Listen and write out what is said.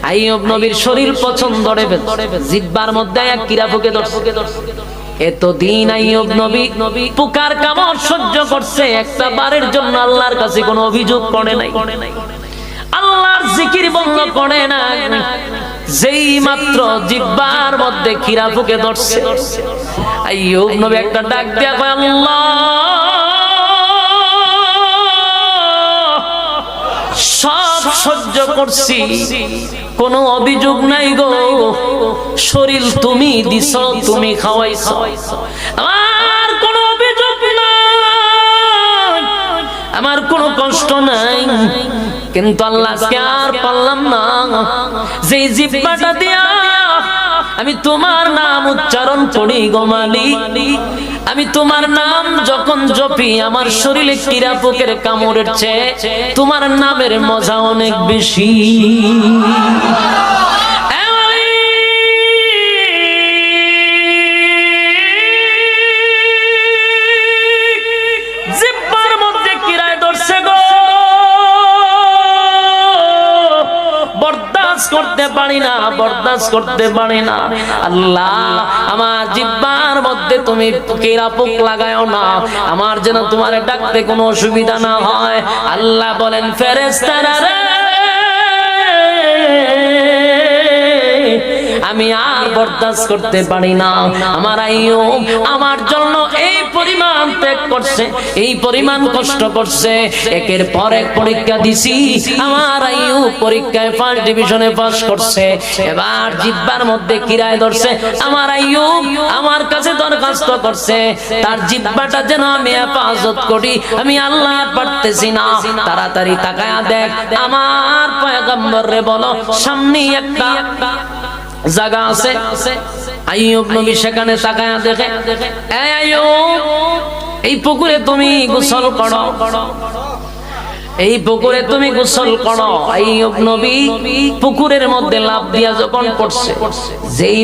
আইয়ুব নবীর শরীর পছন্দ করে জিহ্বার মধ্যে এক কীড়া ফুঁকে ধরছে। এতদিন আইয়ুব নবী পোকার কামড় সহ্য করছে, একটা বারের জন্য আল্লাহর কাছে কোনো অভিযোগ করে নাই, আল্লাহর জিকির বন্ধ করে না। যেই মাত্র জিহ্বার মধ্যে কীড়া ফুঁকে ধরছে, আইয়ুব নবী একটা ডাক দিয়া কয়, আল্লাহ সব সহ্য করছি, কোনো অভিযোগ নাই গো, শরীর তুমি দিছো, তুমি খাওয়াইছো, আমার কোনো অভিযোগ নাই, আমার কোনো কষ্ট নাই। কিন্তু আল্লাহ আজকে আর পারলাম না, যে জিহ্বাটা দিয়া আমি তোমার নাম উচ্চারণ করি গো মালিক, আমি তোমার নাম যখন জপি আমার শরীরে কীড়া পোকের কামড়ের চেয়ে তোমার নামের মজা অনেক বেশি। জিহ্বার মধ্যে কীড়ায় ধরছে গো, বরদাস্ত করতে পারি না, বরদাস্ত করতে পারি না। আল্লাহ আমার জিহ্বার মধ্যে তুমি কীড়া পোক লাগায়ও না, আমার যেন তোমার ডাকতে কোনো অসুবিধা না হয়। আল্লাহ বলেন, ফেরেশতারা রে, আমি আর বরদাস্ত করতে পারি না। আমার আইয়ুব আমার জন্য এই পরিমাণ ত্যাগ করছে, এই পরিমাণ কষ্ট করছে, একের পর এক পরীক্ষা দিছি, আমার আইয়ুব পরীক্ষায় ফার্স্ট ডিভিশনে পাস করছে। এবার জিহ্বার মধ্যে কীড়ায় ধরছে, আমার আইয়ুব আমার কাছে দরখাস্ত করছে তার জিহ্বাটা যেন আমি হেফাজত করি, আমি আল্লাহ পারতেছি না। তাড়াতাড়ি তাকায়া দেখ, আমার পয়গম্বর রে বলো সামনে একটা জায়গা আছে। আইয়ুব নবী সেখানে তাকায়া দেখে, এই আইয়ুব এই পুকুরে তুমি গোসল করো, এই পুকুরে তুমি গোসল করো। আইয়ুব নবী পুকুরের মধ্যে লাফ দিয়া যখন পড়ছে, যেই